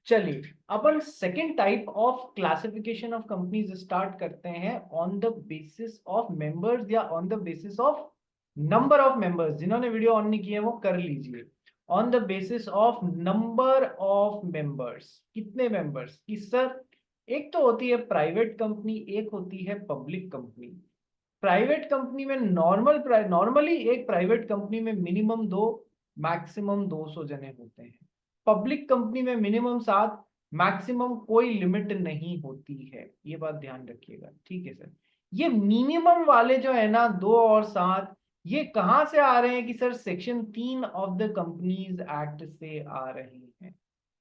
चलिए अपन second type of classification of companies start करते हैं on the basis of members या on the basis of number of members. जिन्होंने video on नहीं किया है वो कर लीजिए। On the basis of number of members, कितने मेंबर्स की सर। एक तो होती है प्राइवेट कंपनी, एक होती है पब्लिक कंपनी। प्राइवेट कंपनी में नॉर्मली एक प्राइवेट कंपनी में मिनिमम 2 मैक्सिमम 200 जने होते हैं। पब्लिक कंपनी में मिनिमम 7, मैक्सिमम कोई लिमिट नहीं होती है। ये बात ध्यान रखिएगा, ठीक है सर। ये मिनिमम वाले जो है ना 2 और 7, ये कहां से आ रहे हैं कि sir section 3 of the companies act से आ रहे हैं।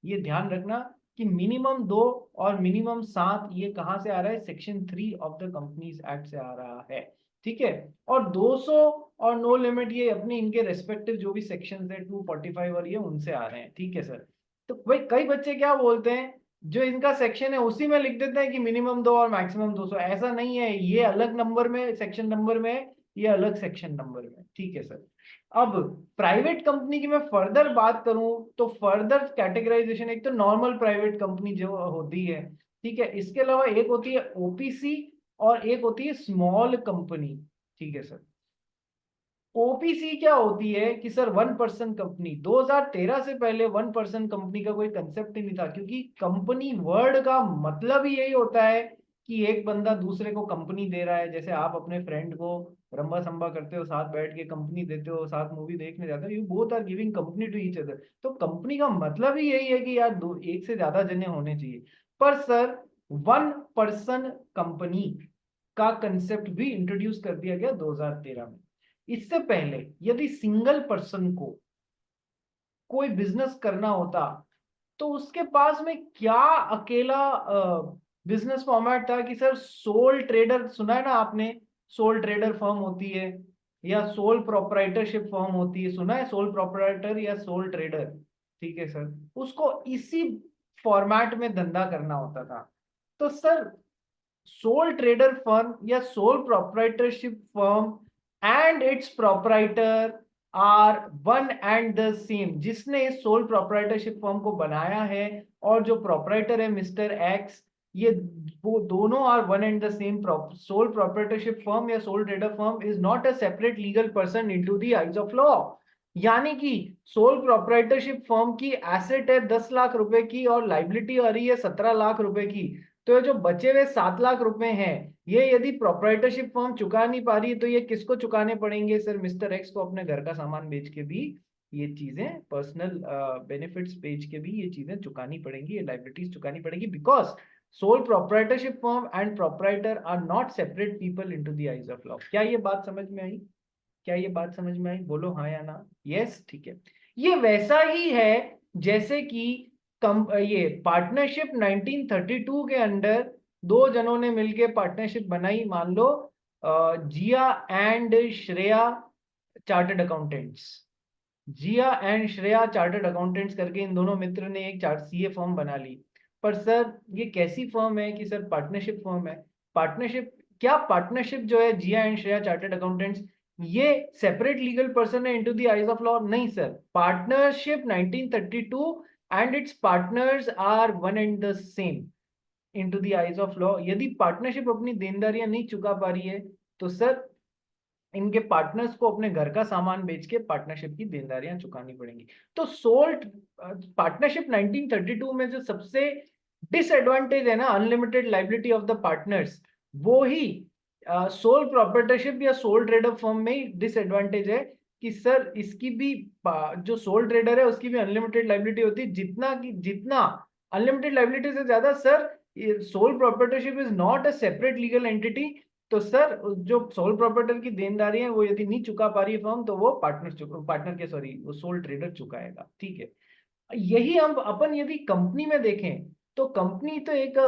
ये ध्यान रखना कि मिनिमम 2 और मिनिमम 7 ये कहां से आ रहा है, section 3 of the companies act से आ रहा है, ठीक है। और 200 और नो लिमिट ये अपने इनके रेस्पेक्टिव जो भी सेक्शन है 245 और ये उनसे आ रहे हैं, ठीक है सर। तो भाई कई बच्चे क्या बोलते हैं, जो इनका सेक्शन है उसी में लिख देते हैं कि मिनिमम 2 और मैक्सिमम 200। ऐसा नहीं है, ये अलग नंबर में सेक्शन नंबर में है, ये अलग सेक्शन नंबर में, ठीक है सर। अब प्राइवेट कंपनी की मैं फर्दर बात करूं तो फर्दर कैटेगराइजेशन, एक तो नॉर्मल प्राइवेट कंपनी जो होती है, ठीक है। इसके अलावा एक होती है ओपीसी और एक होती है स्मॉल कंपनी, ठीक है सर। ओपीसी क्या होती है कि सर 1 पर्सन कंपनी। 2013 से पहले 1 पर्सन कंपनी का कोई कंसेप्ट ही नहीं था, क्योंकि कंपनी वर्ड का मतलब ही यही होता है कि एक बंदा दूसरे को कंपनी दे रहा है। जैसे आप अपने फ्रेंड को रंबा संबा करते हो, साथ बैठ के कंपनी देते हो, साथ मूवी देखने जाते हो, you both are giving company to each other. तो कंपनी का मतलब ही यही है कि यार दो एक से ज्यादा जने होने चाहिए। पर सर 1 पर्सन कंपनी का कंसेप्ट भी इंट्रोड्यूस कर दिया गया 2013 में। इससे पहले यदि सिंगल पर्सन को कोई बिजनेस करना होता तो उसके पास में क्या अकेला बिजनेस फॉर्मेट था कि सर सोल ट्रेडर, सुना है ना आपने, सोल ट्रेडर फर्म होती है या सोल प्रोपराइटरशिप फर्म होती है, सुना है सोल प्रोपराइटर या सोल ट्रेडर, ठीक है सर। उसको इसी फॉर्मेट में धंधा करना होता था। तो सर सोल ट्रेडर फर्म या sole proprietorship firm and its proprietor are one and the same. जिसने सोल प्रोपराइटरशिप फर्म को बनाया है और जो प्रोपराइटर है मिस्टर एक्स, ये वो दोनों are one and the same. Sole proprietorship firm या sole trader firm is not a separate legal person into the eyes of law. यानी कि सोल प्रोपराइटरशिप फर्म की एसेट है 10 लाख रुपए की और लाइबिलिटी आ रही है 17 लाख रुपए की। तो ये जो बचे हुए 7 लाख रुपए हैं, ये यदि प्रोपराइटरशिप फर्म चुका नहीं पा रही है तो ये किसको चुकाने पड़ेंगे सर, मिस्टर एक्स को अपने घर का सामान बेच के भी ये चीजें, पर्सनल बेनिफिट्स बेच के भी ये चीजें चुकानी पड़ेंगी, ये लाइबिलिटीज चुकानी पड़ेगी। Because sole proprietorship firm and proprietor are not separate people into the eyes of law. क्या ये बात समझ में आई? क्या ये बात समझ में आई? बोलो हाँ या ना। यस, ठीक है। ये वैसा ही है जैसे कि ये पार्टनरशिप 1932 के अंदर दो जनों ने मिलकर पार्टनरशिप बनाई। मान लो Jiya and Shreya chartered accountants, Jiya and Shreya chartered accountants करके इन दोनों मित्र ने एक चार्ट सीए फर्म बना ली। पर सर ये कैसी फर्म है कि सर पार्टनरशिप फर्म है। पार्टनरशिप क्या, पार्टनरशिप जो है Jiya and Shreya chartered accountants, ये सेपरेट लीगल पर्सन है into the eyes of law? नहीं sir. Partnership 1932 and its partners are one and the same into the eyes of law. यदि partnership अपनी देनदारियां नहीं चुका पा रही है तो सर इनके पार्टनर्स को अपने घर का सामान बेच के पार्टनरशिप की देनदारियां चुकानी पड़ेंगी। तो सोल्ट पार्टनरशिप 1932 में जो सबसे डिसएडवांटेज है ना, unlimited liability of the partners, वो ही सोल प्रोप्राइटरशिप या सोल ट्रेडर फर्म में ही डिसएडवांटेज है कि सर इसकी भी जो सोल ट्रेडर है उसकी भी अनलिमिटेड लाइबिलिटी होती है। जितना अनलिमिटेड लाइबिलिटी से ज्यादा sir sole proprietorship is not a separate legal entity. तो सर जो सोल प्रॉपर्टर की देनदारी है वो यदि नहीं चुका पा रही है फर्म तो वो पार्टनर के सॉरी वो सोल ट्रेडर चुकाएगा, ठीक है। यही हम अपन यदि कंपनी में देखें तो कंपनी तो एक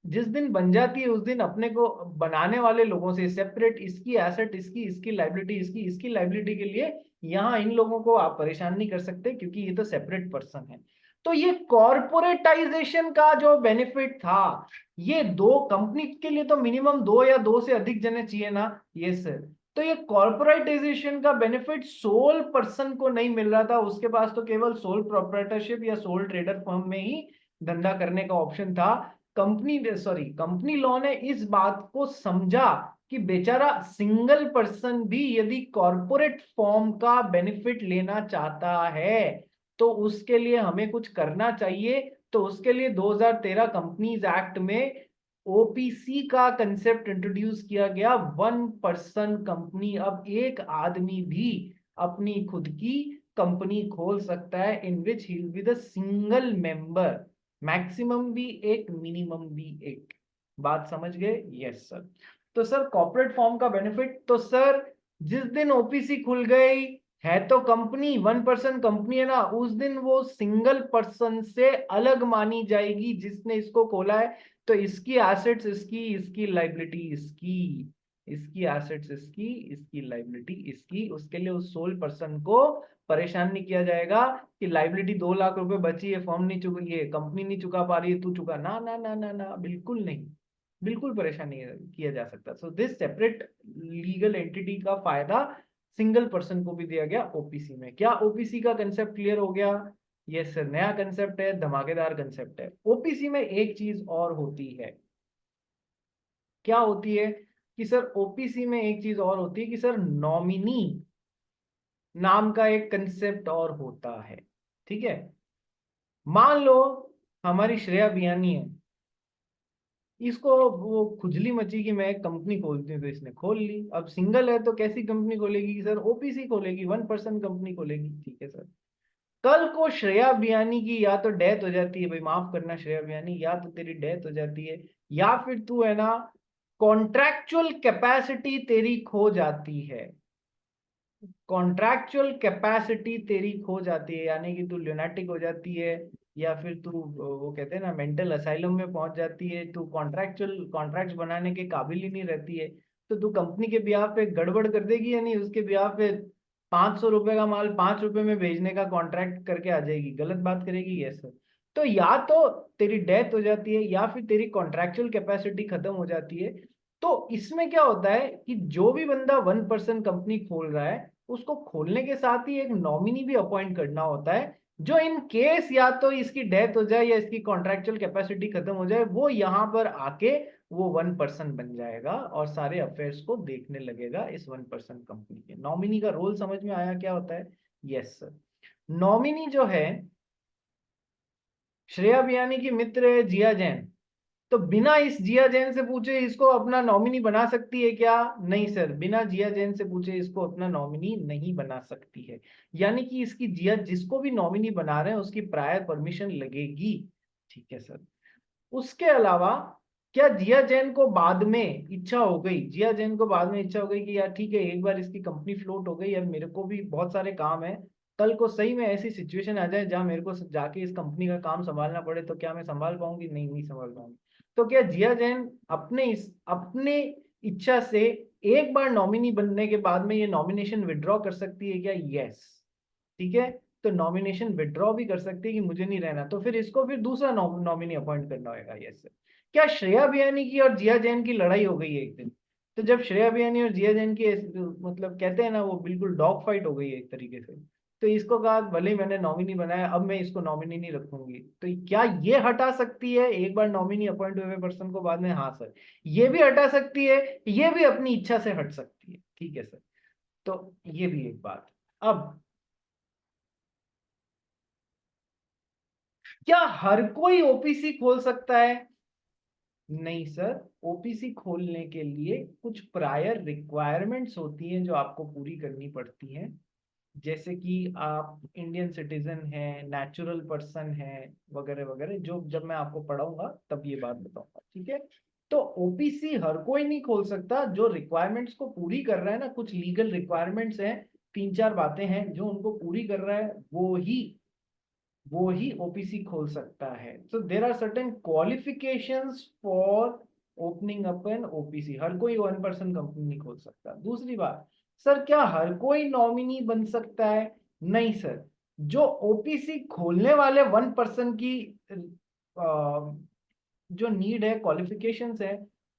जिस दिन बन जाती है उस दिन अपने को बनाने वाले लोगों से सेपरेट, इसकी एसेट इसकी, इसकी लाइबिलिटी इसकी, इसकी लाइबिलिटी के लिए यहाँ इन लोगों को आप परेशान नहीं कर सकते क्योंकि ये तो सेपरेट पर्सन है। तो ये कॉर्पोरेटाइजेशन का जो बेनिफिट था, ये दो कंपनी के लिए तो मिनिमम 2 या 2 से अधिक जने चाहिए ना, ये सर। तो ये कॉर्पोरेटाइजेशन का बेनिफिट सोल पर्सन को नहीं मिल रहा था, उसके पास तो केवल सोल प्रोप्राइटरशिप या सोल ट्रेडर फर्म में ही धंधा करने का ऑप्शन था। कंपनी लॉ ने इस बात को समझा कि बेचारा सिंगल पर्सन भी यदि कॉरपोरेट फॉर्म का बेनिफिट लेना चाहता है तो उसके लिए हमें कुछ करना चाहिए। तो उसके लिए 2013 कंपनीज एक्ट में ओपीसी का कंसेप्ट इंट्रोड्यूस किया गया। वन पर्सन कंपनी, अब एक आदमी भी अपनी खुद की कंपनी खोल सकता है in which he will be the single member, maximum भी एक, मिनिमम भी एक। बात समझ गए? Yes sir. तो सर कॉर्पोरेट फॉर्म का बेनिफिट, तो सर जिस दिन ओपीसी खुल गई है तो कंपनी वन पर्सन कंपनी है ना, उस दिन वो सिंगल पर्सन से अलग मानी जाएगी जिसने इसको खोला है। तो इसकी एसेट्स इसकी, इसकी लाइबिलिटी इसकी, इसकी एसेट्स इसकी, इसकी लाइबिलिटी इसकी। उसके लिए उस सोल पर्सन को परेशान नहीं किया जाएगा कि लाइबिलिटी 2 लाख रुपए बची है, फॉर्म नहीं चुकी है, कंपनी नहीं चुका पा रही है, तू चुका ना ना ना ना ना, बिल्कुल नहीं, बिल्कुल परेशान नहीं किया जा सकता। So this separate legal entity का फायदा सिंगल पर्सन को भी दिया गया ओपीसी में। क्या ओपीसी का कंसेप्ट क्लियर हो गया? यस सर, नया कंसेप्ट है, धमाकेदार कंसेप्ट है। ओपीसी में एक चीज और होती है, क्या होती है कि सर ओपीसी में एक चीज और होती है कि सर नॉमिनी नाम का एक कंसेप्ट और होता है। ठीक है, मान लो हमारी श्रेया बियानी है, इसको वो खुजली मची कि मैं एक कंपनी खोलती हूँ, तो इसने खोल ली। अब सिंगल है तो कैसी कंपनी खोलेगी सर? ओपीसी खोलेगी, वन पर्सन कंपनी खोलेगी। ठीक है सर, कल को श्रेया बियानी की या तो डेथ हो जाती है, भाई माफ करना श्रेया बियानी, या तो तेरी डेथ हो जाती है, या फिर तू है ना कॉन्ट्रैक्चुअल कैपेसिटी तेरी खो जाती है, कॉन्ट्रैक्चुअल कैपेसिटी तेरी खो जाती है, यानी कि तू ल्यूनाटिक हो जाती है, या फिर तू वो कहते हैं ना मेंटल असाइलम में पहुंच जाती है, तू कॉन्ट्रैक्ट्स बनाने के काबिल ही नहीं रहती है, तो तू कंपनी के ब्याह पे गड़बड़ कर देगी या नहीं? उसके ब्याह पे 500 रुपए का माल 5 रुपए में भेजने का कॉन्ट्रैक्ट करके आ जाएगी, गलत बात करेगी? Yes sir. तो या तो तेरी डेथ हो जाती है या फिर तेरी कॉन्ट्रैक्चुअल कैपेसिटी खत्म हो जाती है। तो इसमें क्या होता है कि जो भी बंदा वन पर्सन कंपनी खोल रहा है उसको खोलने के साथ ही एक नॉमिनी भी अपॉइंट करना होता है, जो इन केस या तो इसकी डेथ हो जाए या इसकी कॉन्ट्रैक्चुअल कैपेसिटी खत्म हो जाए, वो यहाँ पर आके वो वन पर्सन बन जाएगा और सारे अफेयर्स को देखने लगेगा इस वन पर्सन कंपनी के। नॉमिनी का रोल समझ में आया क्या होता है? Yes sir. नॉमिनी जो है, श्रेया बियानी की मित्र है जिया जैन, तो बिना इस जिया जैन से पूछे इसको अपना नॉमिनी बना सकती है क्या? नहीं सर, बिना जिया जैन से पूछे इसको अपना नॉमिनी नहीं बना सकती है। यानी कि इसकी जिया जिसको भी नॉमिनी बना रहे हैं उसकी प्रायर परमिशन लगेगी। ठीक है सर। उसके अलावा क्या जिया जैन को बाद में इच्छा हो गई, जिया जैन को बाद में इच्छा हो गई कि यार ठीक है एक बार इसकी कंपनी फ्लोट हो गई, अब मेरे को भी बहुत सारे काम है, कल को सही में ऐसी सिचुएशन आ जाए जहां मेरे को जाके इस कंपनी का काम संभालना पड़े, तो क्या मैं संभाल पाऊंगी? नहीं, नहीं संभाल पाऊंगी। तो क्या जिया जैन अपने इच्छा से एक बार नॉमिनी बनने के बाद में ये नॉमिनेशन विड्रॉ कर सकती है क्या? यस। ठीक है, तो नॉमिनेशन विड्रॉ भी कर सकती है कि मुझे नहीं रहना, तो फिर इसको फिर दूसरा नॉमिनी अपॉइंट करना होगा। Yes sir. क्या श्रेया बियानी की और जिया जैन की लड़ाई हो गई है एक दिन? तो जब श्रेया बियानी और जिया जैन की मतलब कहते हैं ना वो बिल्कुल डॉग फाइट हो गई है एक तरीके से, तो इसको कहा भले ही मैंने नॉमिनी बनाया अब मैं इसको नॉमिनी नहीं रखूंगी, तो क्या ये हटा सकती है एक बार नॉमिनी अपॉइंट हुए पर्सन को बाद में? हाँ सर, ये भी हटा सकती है, ये भी अपनी इच्छा से हट सकती है। ठीक है सर, तो ये भी एक बात। अब क्या हर कोई ओपीसी खोल सकता है? नहीं सर, ओपीसी खोलने के लिए कुछ प्रायर रिक्वायरमेंट्स होती हैं जो आपको पूरी करनी पड़ती हैं, जैसे कि आप इंडियन सिटीजन हैं, नेचुरल पर्सन हैं, वगैरह वगैरह, जो जब मैं आपको पढ़ाऊंगा तब ये बात बताऊंगा। ठीक है, तो ओपीसी हर कोई नहीं खोल सकता, जो रिक्वायरमेंट्स को पूरी कर रहा है ना, कुछ लीगल रिक्वायरमेंट्स हैं, 3-4 बातें हैं जो उनको पूरी कर रहा है, वो ही ओपीसी खोल सकता है। So there are certain qualifications for opening up an OPC. हर कोई वन पर्सन कंपनी नहीं खोल सकता। दूसरी बात, सर क्या हर कोई नॉमिनी बन सकता है? नहीं सर, जो ओपीसी खोलने वाले वन पर्सन की जो नीड है, क्वालिफिकेशंस है,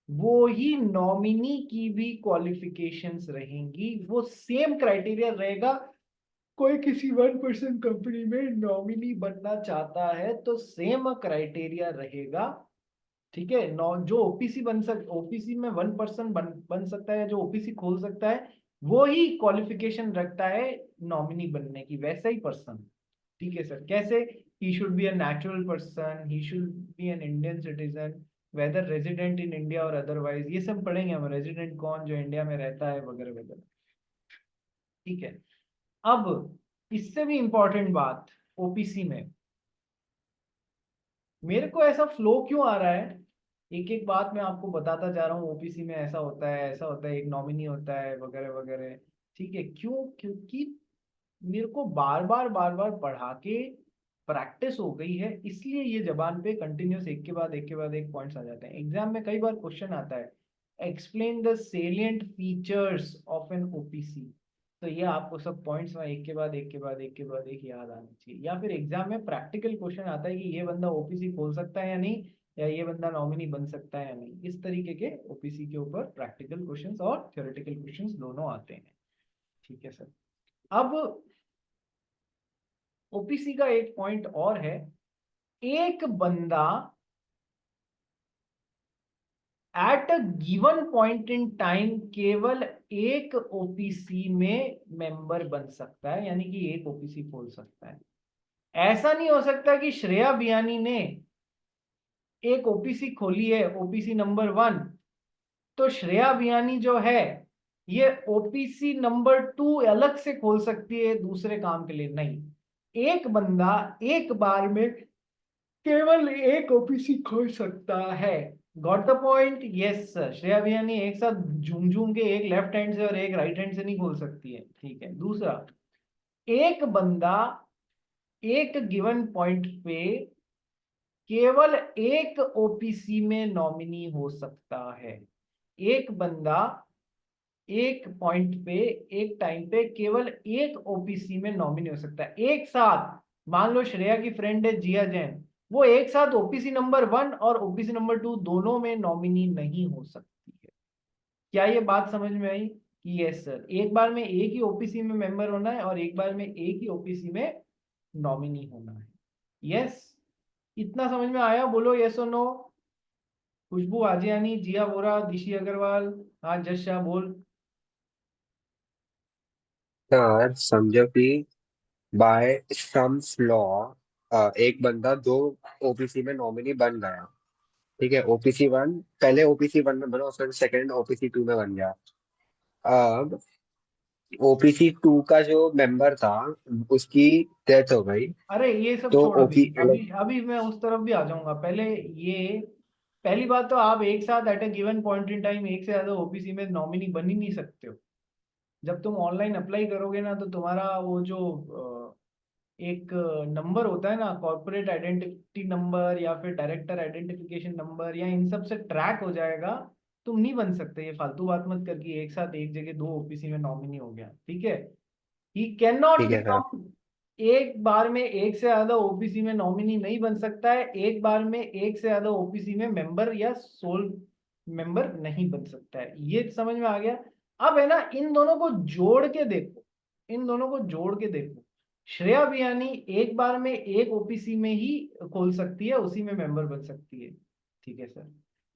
वो ही नॉमिनी की भी क्वालिफिकेशंस रहेंगी, वो सेम क्राइटेरिया रहेगा। कोई किसी 1% कंपनी में नॉमिनी बनना चाहता है तो सेम क्राइटेरिया रहेगा, ठीक है। जो ओपीसी ओपीसी में 1% बन सकता है, जो ओपीसी खोल सकता है, वो ही क्वालिफिकेशन रखता है नॉमिनी बनने की, वैसा ही पर्सन। ठीक है सर। कैसे? He should be a natural person, he should be an Indian citizen, whether resident in India और अदरवाइज, ये सब पढ़ेंगे हम, रेजिडेंट कौन, जो इंडिया में रहता है वगैरह वगैरह। ठीक है। अब इससे भी इंपॉर्टेंट बात, ओपीसी में मेरे को ऐसा फ्लो क्यों आ रहा है, एक एक बात मैं आपको बताता जा रहा हूँ। ओपीसी में ऐसा होता है, ऐसा होता है, एक नॉमिनी होता है वगैरह वगैरह। ठीक है। क्यों? क्योंकि मेरे को बार बार पढ़ा के प्रैक्टिस हो गई है, इसलिए ये जबान पे कंटिन्यूस एक के बाद एक के बाद एक पॉइंट्स आ जाते हैं। एग्जाम में कई बार क्वेश्चन आता है, explain the salient features of an OPC. तो ये आपको सब पॉइंट्स में एक के बाद एक के बाद एक के बाद एक याद आना चाहिए। या फिर एग्जाम में प्रैक्टिकल क्वेश्चन आता है कि ये बंदा ओपीसी खोल सकता है या नहीं, या ये बंदा नॉमिनी बन सकता है या नहीं। इस तरीके के ओपीसी के ऊपर प्रैक्टिकल क्वेश्चंस और थ्योरेटिकल क्वेश्चंस दोनों आते हैं। ठीक है सर। अब ओपीसी का एक पॉइंट और है, एक बंदा at a given point in time केवल एक ओपीसी में मेंबर बन सकता है, यानी कि एक ओपीसी खोल सकता है। ऐसा नहीं हो सकता कि श्रेया बियानी ने एक ओपीसी खोली है, ओपीसी नंबर 1, तो श्रेया बियानी जो है ये ओपीसी नंबर 2 अलग से खोल सकती है दूसरे काम के लिए। नहीं, एक बंदा एक बार में केवल एक ओपीसी खोल सकता है। Got the point? Yes sir. Shreya Biyani एक साथ झूम झूम के एक लेफ्ट हैंड से और एक राइट हैंड से नहीं खोल सकती है। ठीक है। दूसरा, एक बंदा एक गिवन पॉइंट पे केवल एक ओपीसी में नॉमिनी हो सकता है। एक बंदा एक पॉइंट पे, एक टाइम पे केवल एक ओपीसी में नॉमिनी हो सकता है एक साथ। मान लो श्रेया की फ्रेंड है जिया जैन, वो एक साथ ओपीसी नंबर 1 और ओपीसी नंबर 2 दोनों में नॉमिनी नहीं हो सकती है। क्या ये बात समझ में आई कि यस सर, एक बार में एक ही ओपीसी में मेंबर होना है और एक बार में एक ही ओपीसी में नॉमिनी होना है। यस, इतना समझ में आया? बोलो यस और नो। खुशबू आजियानी, जिया बोरा, दिशी अग्रवाल। हाँ जश शाह बोल। यार समझो कि बाय सम्स लॉ एक बंदा दो ओबीसी में नॉमिनी बन गया। ठीक है, ओपीसी वन पहले ओपीसी वन में बना, उसका सेकंड ओपीसी टू में बन गया। अब ओपीसी टू का जो मेंबर था उसकी डेथ हो गई, अरे ये सब तो छोड़, अभी ओपी अलग। अभी अभी मैं उस तरफ भी आ जाऊंगा। पहले ये, पहली बात तो आप एक साथ at a given point in time एक से ज्यादा ओपीसी में नॉमिनी बन ही नहीं सकते हो। जब तुम ऑनलाइन अप्लाई करोगे ना, तो तुम्हारा वो जो एक नंबर होता है ना, कॉर्पोरेट आइडेंटिटी नंबर या फिर डायरेक्टर आइडेंटिफिकेशन नंबर, या इन सब से ट्रैक हो जाएगा। तुम नहीं बन सकते। ये फालतू बात मत करके एक साथ एक जगह दो ओपीसी में नॉमिनी हो गया। ठीक है। ही कैन नॉट ठीक है सर। बिकम, एक बार में एक से ज्यादा ओपीसी में नॉमिनी नहीं बन सकता है, एक बार में एक से ज्यादा ओपीसी में मेंबर या सोल मेंबर नहीं बन सकता है। ये समझ में आ गया? अब है ना, इन दोनों को जोड़ के देखो, इन दोनों को जोड़ के देखो। श्रेया बियानी एक बार में एक ओपीसी में ही खोल सकती है, उसी में मेंबर बन सकती है। ठीक है सर।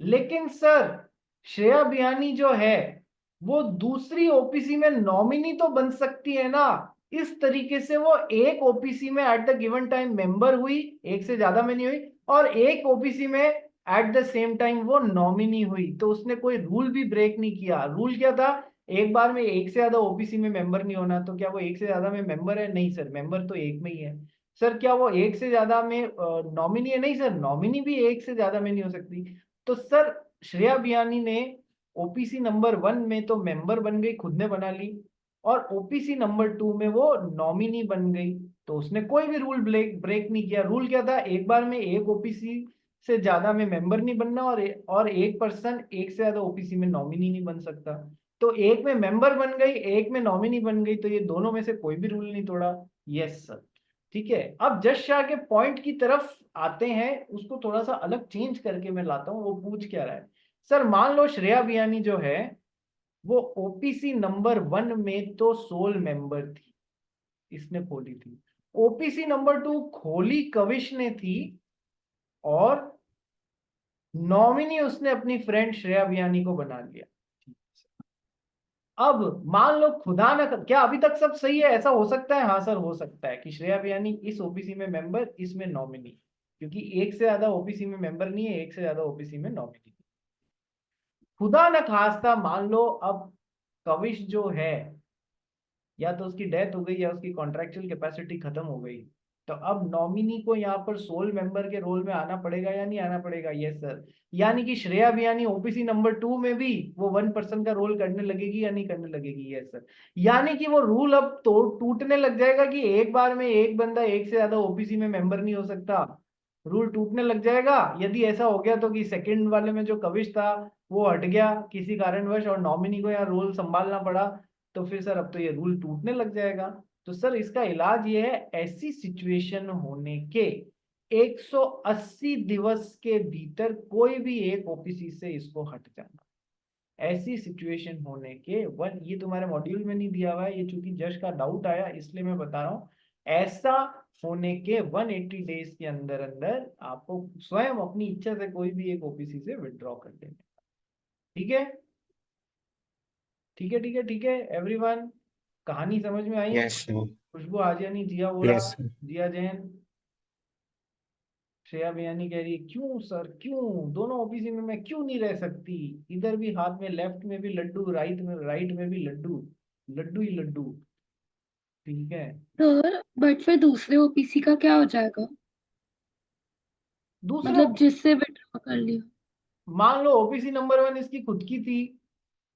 लेकिन सर, श्रेया बियानी जो है वो दूसरी ओपीसी में नॉमिनी तो बन सकती है ना। इस तरीके से वो एक ओपीसी में at the given time member हुई, एक से ज्यादा में नहीं हुई, और एक ओपीसी में एट द सेम टाइम वो नॉमिनी हुई। तो उसने कोई रूल भी ब्रेक नहीं किया। रूल क्या था? एक बार में एक से ज्यादा ओपीसी में मेंबर नहीं होना। तो क्या वो एक से ज्यादा में मेंबर है? नहीं सर, मेंबर तो एक में ही है। सर क्या वो एक से ज्यादा में नॉमिनी है? नहीं सर, नॉमिनी भी एक से ज्यादा में नहीं हो सकती। तो सर, श्रेया बियानी ने ओपीसी नंबर 1 में तो मेंबर बन गई, खुद ने बना ली, और ओपीसी नंबर 2 में वो नॉमिनी बन गई। तो उसने कोई भी रूल ब्रेक नहीं किया। रूल क्या था? एक बार में एक ओपीसी से ज्यादा में मेंबर नहीं बनना, और एक पर्सन एक से ज्यादा ओपीसी में नॉमिनी नहीं बन सकता। तो एक में मेंबर बन गई, एक में नॉमिनी बन गई, तो ये दोनों में से कोई भी रूल नहीं तोड़ा। Yes sir. ठीक है। अब जज शाह के पॉइंट की तरफ आते हैं, उसको थोड़ा सा अलग चेंज करके मैं लाता हूँ। वो पूछ क्या रहा है? सर मान लो श्रेया बियानी जो है वो ओपीसी नंबर 1 में तो सोल मेंबर थी, इसने खोली थी। ओपीसी नंबर 2 खोली कविश ने थी और नॉमिनी उसने अपनी फ्रेंड श्रेया बियानी को बना लिया। अब मान लो खुदा ना क्या अभी तक सब सही है? ऐसा हो सकता है? हाँ सर हो सकता है कि श्रेया बियानी इस ओबीसी में मेंबर, इसमें नॉमिनी, क्योंकि एक से ज्यादा ओबीसी में मेंबर नहीं है, एक से ज्यादा ओबीसी में नॉमिनी। खुदा न खास्ता मान लो अब कविश जो है या तो उसकी डेथ हो गई या उसकी कॉन्ट्रेक्चुअल कैपेसिटी खत्म हो गई, तो अब नॉमिनी को यहाँ पर सोल मेंबर के रोल में आना पड़ेगा या नहीं आना पड़ेगा? Yes sir. यानी कि श्रेया बियानी ओपीसी नंबर 2 में भी वो 1% का रोल करने लगेगी या नहीं करने लगेगी? Yes sir. यानी कि वो रूल अब तो टूटने लग जाएगा कि एक बार में एक बंदा एक से ज्यादा ओपीसी में मेंबर नहीं हो सकता। रूल टूटने लग जाएगा। यदि ऐसा हो गया तो कि सेकंड वाले में जो कविश था वो हट गया किसी कारणवश और नॉमिनी को यहाँ रोल संभालना पड़ा, तो फिर सर अब तो ये रूल टूटने लग जाएगा। तो सर इसका इलाज ये है, ऐसी सिचुएशन होने के 180 दिवस के भीतर कोई भी एक ओपीसी से इसको हट जाना। ऐसी सिचुएशन होने के वन, ये तुम्हारे मॉड्यूल में नहीं दिया हुआ है, ये चूंकि जज का डाउट आया इसलिए मैं बता रहा हूं। ऐसा होने के 180 डेज के अंदर अंदर आपको स्वयं अपनी इच्छा से कोई भी एक ओपीसी से विड्रॉ कर देना। ठीक है? ठीक है ठीक है ठीक है एवरीवन, कहानी समझ में आई? Yes sir. Khushboo Ajiyani, Jiya Vora, yes sir. Jiya Jain, Shreya Biyani कह रही है क्यों सर क्यों दोनों ओबीसी में मैं क्यों नहीं रह सकती? इधर भी हाथ में लेफ्ट में भी लड्डू, राइट में भी लड्डू, लड्डू ही लड्डू। ठीक है। सर बट फिर दूसरे ओपीसी का क्या हो जाएगा? दूसरा, मतलब जिससे विड्रॉ कर लिया। मान लो ओबीसी नंबर 1 इसकी खुद की थी,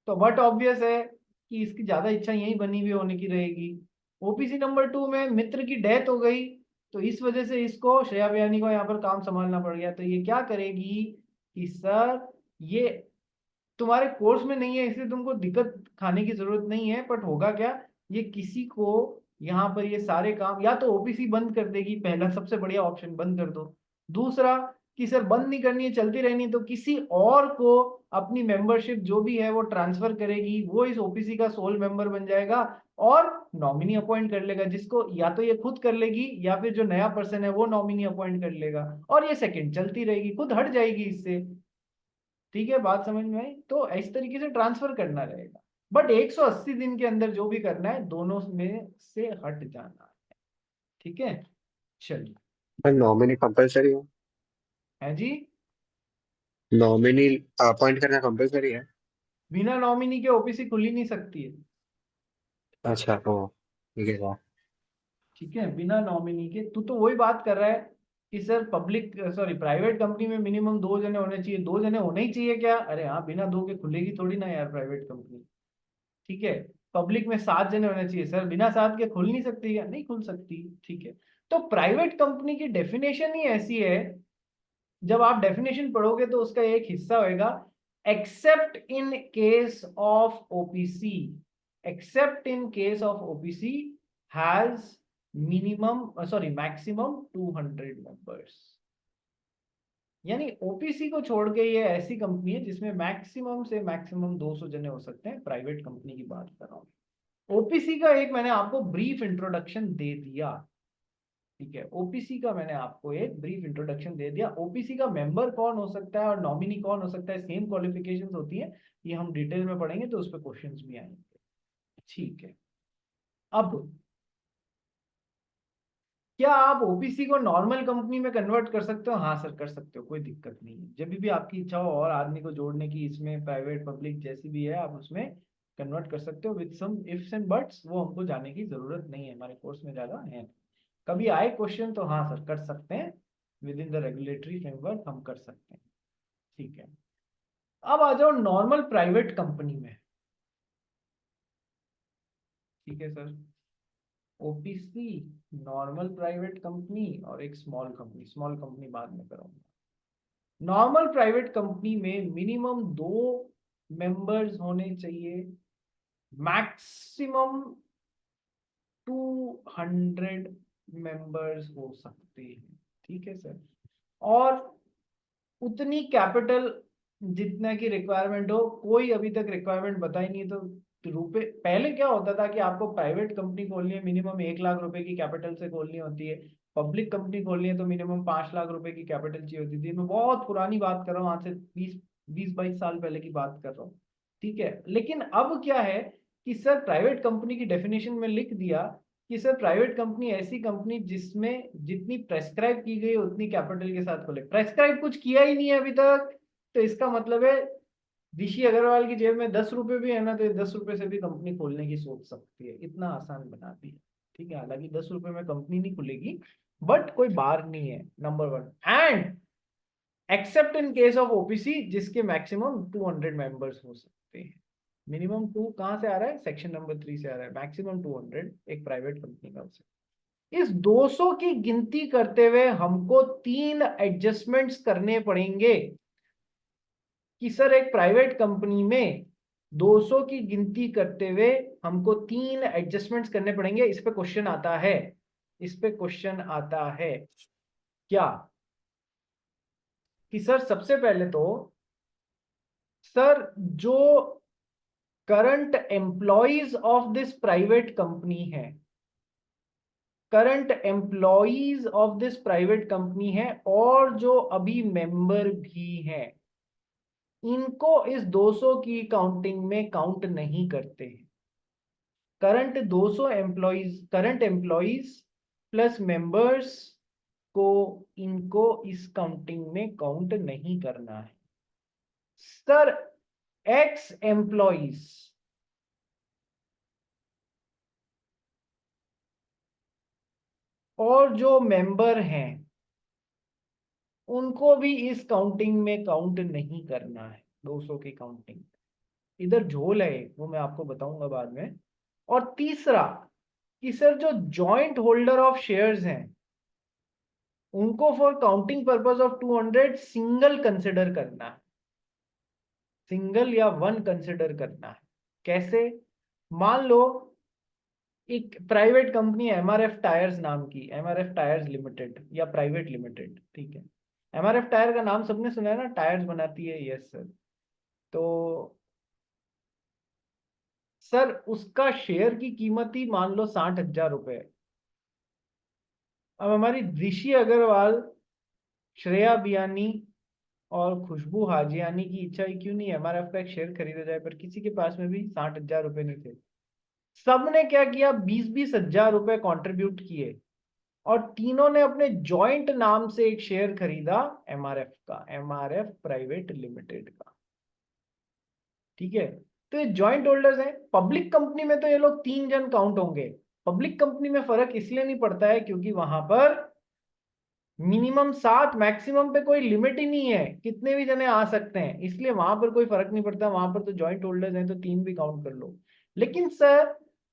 तो बट ऑब्वियस है कि इसकी ज्यादा इच्छा यही बनी हुई होने की रहेगी। ओबीसी नंबर 2 में मित्र की डेथ हो गई, तो इस वजह से इसको श्रेया बियानी को यहाँ पर काम संभालना पड़ गया, तो ये क्या करेगी कि सर ये तुम्हारे कोर्स में नहीं है इसलिए तुमको दिक्कत खाने की जरूरत नहीं है, बट होगा क्या, ये किसी को यहाँ पर ये सारे काम या तो ओपीसी बंद कर देगी, पहला सबसे बढ़िया ऑप्शन बंद कर दो। दूसरा कि सर बंद नहीं करनी है चलती रहनी है, तो किसी और को अपनी मेंबरशिप जो भी है वो ट्रांसफर करेगी, वो इस ओपीसी का सोल मेंबर बन जाएगा और नॉमिनी अपॉइंट कर लेगा, जिसको या तो ये खुद कर लेगी या फिर जो नया पर्सन है वो नॉमिनी अपॉइंट कर लेगा, और ये सेकंड चलती रहेगी, खुद हट जाएगी इससे। ठीक है, बात समझ में आई? तो इस तरीके से ट्रांसफर करना रहेगा, बट 180 दिन के अंदर जो भी करना है दोनों में से हट जाना है। ठीक है, चलिए। सर नॉमिनी कंपलसरी है? है जी, नॉमिनी अपॉइंट करना कंपलसरी है? बिना नॉमिनी के ओपीसी खुल ही नहीं सकती है। अच्छा ओ ठीक है सर। ठीक है, बिना नॉमिनी के। तू तो वही बात कर रहा है कि sir public sorry private company में मिनिमम 2 जने होने चाहिए, 2 जने होने ही चाहिए क्या? अरे हाँ, बिना 2 के खुलेगी थोड़ी ना यार प्राइवेट कंपनी। ठीक है, पब्लिक में 7 जने होने चाहिए सर, बिना 7 के खुल नहीं सकती या नहीं खुल सकती? ठीक है, तो प्राइवेट कंपनी की डेफिनेशन ही ऐसी है, जब आप डेफिनेशन पढ़ोगे तो उसका एक हिस्सा होगा accept in case of OPC, accept in case of OPC has minimum sorry maximum 200 members. यानी ओपीसी को छोड़ के ये ऐसी कंपनी है जिसमें मैक्सिमम से मैक्सिमम 200 जने हो सकते हैं, प्राइवेट कंपनी की बात कर रहा हूं। ओपीसी का एक मैंने आपको ब्रीफ इंट्रोडक्शन दे दिया। ठीक है, ओपीसी का मैंने आपको एक ब्रीफ इंट्रोडक्शन दे दिया। ओपीसी का मेंबर कौन हो सकता है और नॉमिनी कौन हो सकता है, सेम क्वालिफिकेशंस होती है, ये हम डिटेल में पढ़ेंगे तो उस पर क्वेश्चंस भी आएंगे। ठीक है, अब क्या आप ओपीसी को नॉर्मल कंपनी में कन्वर्ट कर सकते हो? हाँ सर कर सकते हो, कोई दिक्कत नहीं है, जब भी आपकी इच्छा हो और आदमी को जोड़ने की, इसमें प्राइवेट पब्लिक जैसी भी है आप उसमें कन्वर्ट कर सकते हो with some ifs and buts, वो हमको जाने की जरूरत नहीं है, हमारे कोर्स में ज्यादा है। कभी आए क्वेश्चन तो हाँ सर कर सकते हैं, with in the regulatory framework हम कर सकते हैं। ठीक है, अब आ जाओ नॉर्मल प्राइवेट कंपनी में। ठीक है sir, OPC, normal private company और एक स्मॉल कंपनी, स्मॉल कंपनी बाद में करूंगा। नॉर्मल प्राइवेट कंपनी में मिनिमम 2 मेंबर्स होने चाहिए, मैक्सिमम 200 मेंबर्स हो सकते हैं। ठीक है सर, और उतनी कैपिटल जितना की रिक्वायरमेंट हो, कोई अभी तक रिक्वायरमेंट बताई नहीं, तो रुपए, पहले क्या होता था कि आपको प्राइवेट कंपनी खोलनी है मिनिमम 1 लाख रुपए की कैपिटल से खोलनी होती है, पब्लिक कंपनी खोलनी है तो मिनिमम 5 लाख रुपए की कैपिटल चाहिए होती थी। मैं बहुत पुरानी बात कर रहा हूँ, आज से 20-22 साल पहले की बात कर रहा हूँ, ठीक है। लेकिन अब क्या है कि सर प्राइवेट कंपनी की डेफिनेशन में लिख दिया कि सर प्राइवेट कंपनी ऐसी कंपनी जिसमें जितनी प्रेस्क्राइब की गई उतनी कैपिटल के साथ खोले। प्रेस्क्राइब कुछ किया ही नहीं है अभी तक, तो इसका मतलब है ऋषि अग्रवाल की जेब में 10 रुपए भी है ना, तो 10 रुपए से भी कंपनी खोलने की सोच सकती है, इतना आसान बना दिया, ठीक है। हालांकि 10 रुपए में कंपनी नहीं खुलेगी, बट कोई बार नहीं है, number one. And accept in case of OPC जिसके मैक्सिमम 200 मेंबर्स हो सकते हैं। मिनिमम 2 कहां से आ रहा है, सेक्शन नंबर 3 से आ रहा है, मैक्सिमम 200 एक प्राइवेट कंपनी का उसे। इस 200 की गिनती करते हुए हमको 3 एडजस्टमेंट्स करने पड़ेंगे कि सर एक प्राइवेट कंपनी में 200 की गिनती करते हुए हमको 3 एडजस्टमेंट्स करने पड़ेंगे। इस पे क्वेश्चन आता है, इस पे क्वेश्चन आता है क्या कि सर सबसे पहले तो सर जो current employees of this private company है, current employees of this private company है और जो अभी मेंबर भी हैं, इनको इस 200 की काउंटिंग में काउंट नहीं करते हैं। Current 200 employees, current employees plus members को, इनको इस काउंटिंग में काउंट नहीं करना है। सर एक्स एम्प्लॉइज और जो मेंबर हैं उनको भी इस काउंटिंग में काउंट नहीं करना है, 200 की काउंटिंग। इधर झोल है वो मैं आपको बताऊंगा बाद में। और तीसरा कि सर जो जॉइंट होल्डर ऑफ शेयर्स हैं उनको for counting purpose of 200 single consider करना है, सिंगल या वन कंसिडर करना है। कैसे, मान लो एक प्राइवेट कंपनी है एमआरएफ टायर्स नाम की, एमआरएफ टायर्स लिमिटेड या प्राइवेट लिमिटेड, ठीक है। एमआरएफ टायर का नाम सबने सुना है ना, टायर्स बनाती है, यस सर। तो सर उसका शेयर की कीमत ही मान लो 60,000 रुपए है। अब हमारी ऋषि अग्रवाल, श्रेया बियानी और खुशबू हाजियानी की इच्छा ही क्यों नहीं है एमआरएफ का एक शेयर खरीदा जाए, पर किसी के पास में भी 60,000 रुपए नहीं थे। सबने क्या किया, 20-20 हजार रुपए कंट्रीब्यूट किए और तीनों ने अपने जॉइंट नाम से एक शेयर खरीदा एमआरएफ का, एमआरएफ प्राइवेट लिमिटेड का, ठीक है। तो ये जॉइंट होल्डर्स हैं। पब्लिक कंपनी में तो ये लोग 3 जन काउंट होंगे। पब्लिक कंपनी में फर्क इसलिए नहीं पड़ता है क्योंकि वहां पर मिनिमम 7, मैक्सिमम पे कोई लिमिट ही नहीं है, कितने भी जने आ सकते हैं, इसलिए वहां पर कोई फर्क नहीं पड़ता। वहां पर तो जॉइंट होल्डर्स हैं तो 3 भी काउंट कर लो। लेकिन सर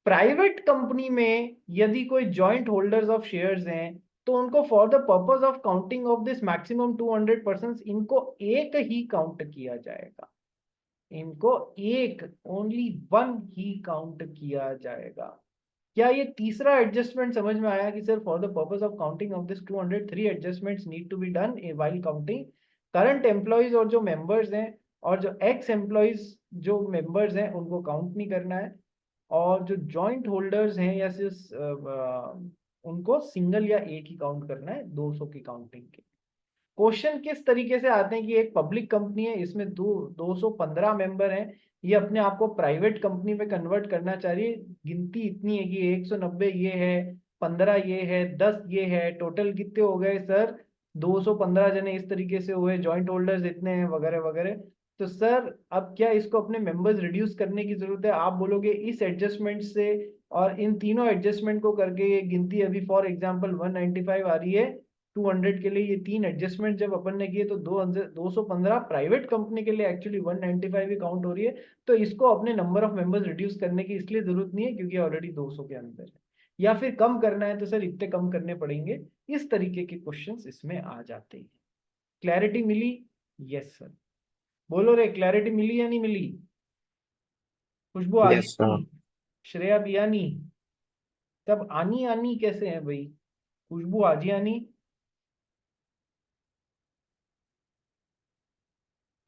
प्राइवेट कंपनी में यदि कोई जॉइंट होल्डर्स ऑफ शेयर्स हैं तो उनको for the purpose of counting of this maximum 200% इनको एक ही काउंट किया जाएगा, इनको एक, ओनली वन ही काउंट किया जाएगा। क्या ये तीसरा एडजस्टमेंट समझ में आया कि sir for the purpose of counting of this 203 adjustments need to be done while counting current employees और जो मेंबर्स हैं, और जो एक्स एम्प्लॉइज जो मेंबर्स हैं उनको काउंट नहीं करना है, और जो जॉइंट होल्डर्स हैं या उनको सिंगल या एक ही काउंट करना है 200 की काउंटिंग के। क्वेश्चन किस तरीके से आते हैं कि एक पब्लिक कंपनी है, इसमें 215 मेंबर हैं, ये अपने आप को प्राइवेट कंपनी में कन्वर्ट करना चाह रही है, गिनती इतनी है कि 190 ये है, 15 ये है, 10 ये है, टोटल कितने हो गए सर, 215 जने इस तरीके से हुए, जॉइंट होल्डर्स इतने हैं वगैरह वगैरह। तो सर अब क्या इसको अपने मेंबर्स रिड्यूस करने की जरूरत है? आप बोलोगे इस एडजस्टमेंट से और इन तीनों एडजस्टमेंट को करके ये गिनती अभी फॉर एग्जांपल 195 आ रही है 200 के लिए। ये 3 एडजस्टमेंट जब अपन ने किए तो 215 प्राइवेट कंपनी के लिए एक्चुअली 195 ही काउंट हो रही है। तो इसको अपने नंबर ऑफ मेंबर्स रिड्यूस करने की इसलिए जरूरत नहीं है क्योंकि ऑलरेडी 200 के अंदर है। या फिर कम करना है तो सर इतने कम करने पड़ेंगे। इस तरीके के क्वेश्चंस इसमें आ जाते हैं। क्लैरिटी मिली? Yes sir. बोलो रे, क्लैरिटी मिली या नहीं मिली? खुशबू यस आजी, सर। श्रेया बियानी, तब आनी आनी कैसे है भाई? खुशबू आजी आनी,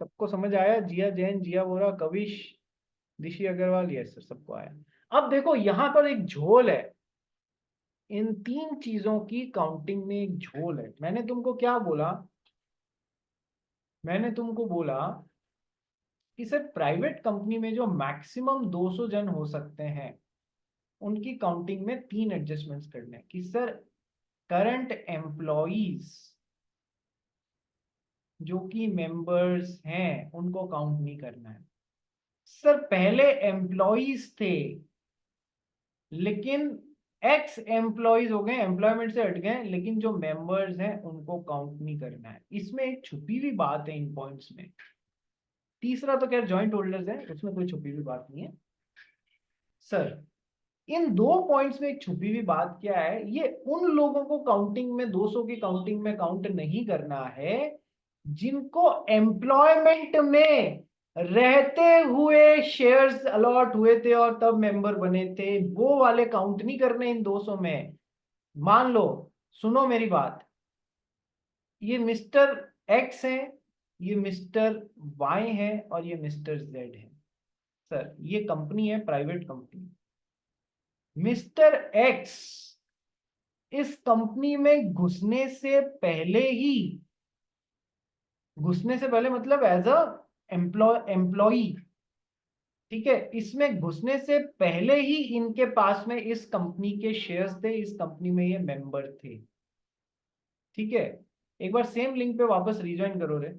सबको समझ आया? जिया जैन, जिया वोरा, कविश, ऋषि अग्रवाल, यस सर, सबको आया। अब देखो यहाँ पर एक झोल है, इन 3 चीजों की काउंटिंग में एक झोल है। मैंने तुमको क्या बोला, मैंने तुमको बोला कि सर प्राइवेट कंपनी में जो मैक्सिमम 200 जन हो सकते हैं उनकी काउंटिंग में 3 एडजस्टमेंट्स करने हैं। कि सर करंट एम्प्लॉइज जो कि मेंबर्स हैं उनको काउंट नहीं करना है। सर पहले एम्प्लॉइज थे लेकिन एक्स एम्प्लॉइज हो गए, एम्प्लॉयमेंट से हट गए, लेकिन जो मेंबर्स हैं उनको काउंट नहीं करना है। इसमें एक छुपी हुई बात है इन पॉइंट्स में। तीसरा तो खैर जॉइंट होल्डर्स है, उसमें कोई छुपी हुई बात नहीं है। सर इन 2 पॉइंट्स में एक छुपी हुई बात क्या है, ये उन लोगों को काउंटिंग में 200 की काउंटिंग में काउंट नहीं करना है जिनको एम्प्लॉयमेंट में रहते हुए शेयर्स अलॉट हुए थे और तब मेंबर बने थे, वो वाले काउंट नहीं करने इन 200 में। मान लो, सुनो मेरी बात, ये मिस्टर एक्स है, ये मिस्टर वाई है और ये मिस्टर जेड है। सर ये कंपनी है, प्राइवेट कंपनी। मिस्टर एक्स इस कंपनी में घुसने से पहले ही, घुसने से पहले मतलब एज अ एम्प्लॉई, ठीक है, इसमें घुसने से पहले ही इनके पास में इस कंपनी के शेयर्स थे, इस कंपनी में ये मेंबर थे। ठीक है, एक बार सेम लिंक पे वापस रिज्वाइन करो रे।